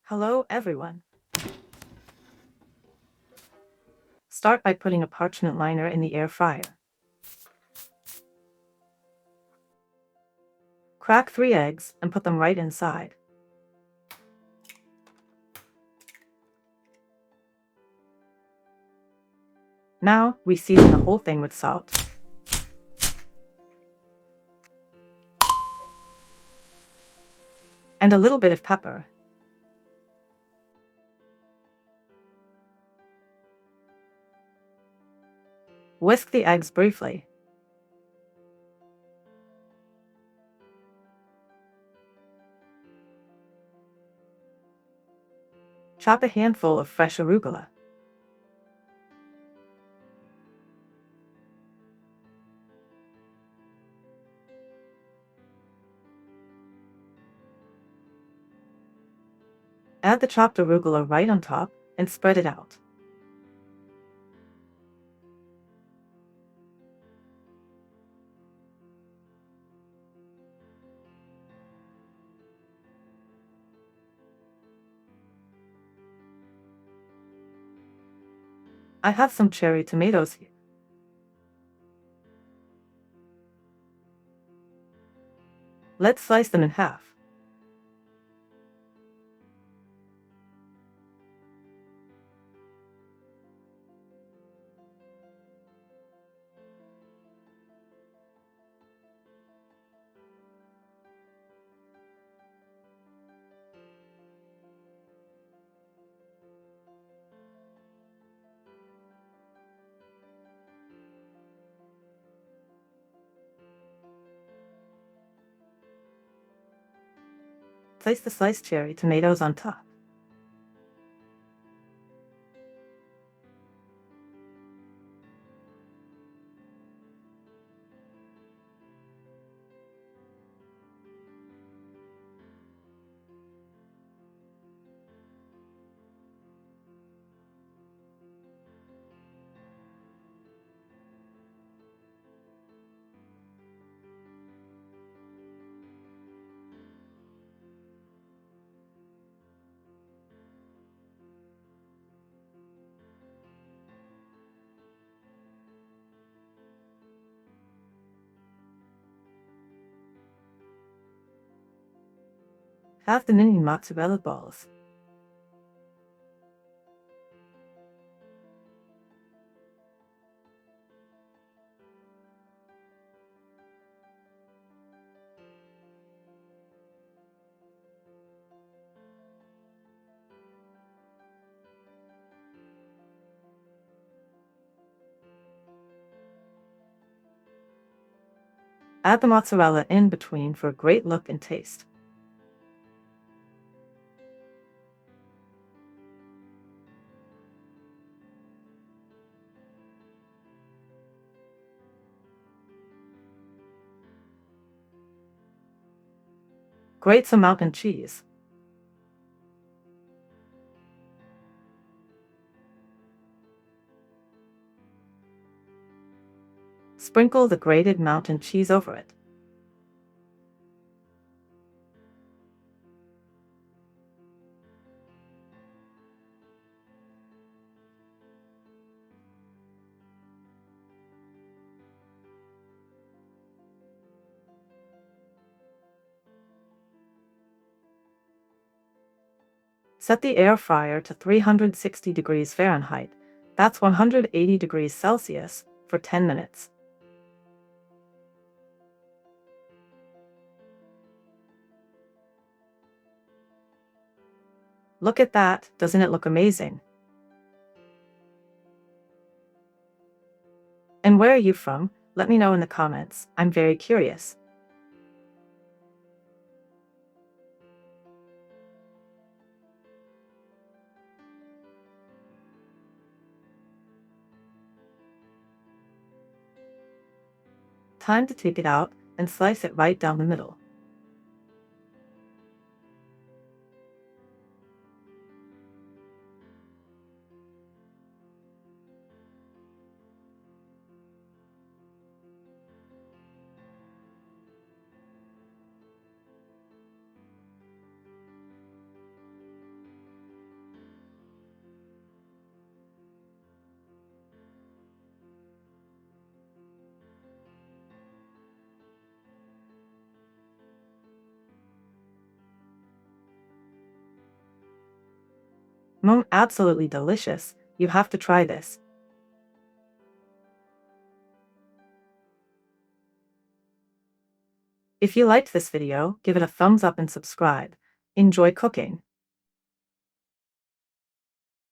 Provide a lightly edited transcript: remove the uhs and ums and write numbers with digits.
Hello, everyone. Start by putting a parchment liner in the air fryer. Crack 3 eggs and put them right inside. Now, we season the whole thing with salt. And a little bit of pepper. Whisk the eggs briefly. Chop a handful of fresh arugula. Add the chopped arugula right on top and spread it out. I have some cherry tomatoes here. Let's slice them in half. Place the sliced cherry tomatoes on top. Have the mini mozzarella balls. Add the mozzarella in between for a great look and taste. Grate some mountain cheese. Sprinkle the grated mountain cheese over it. Set the air fryer to 360 degrees Fahrenheit, that's 180 degrees Celsius, for 10 minutes. Look at that, doesn't it look amazing? And where are you from? Let me know in the comments, I'm very curious. Time to take it out and slice it right down the middle. Absolutely delicious. You have to try this. If you liked this video, give it a thumbs up and subscribe. Enjoy cooking.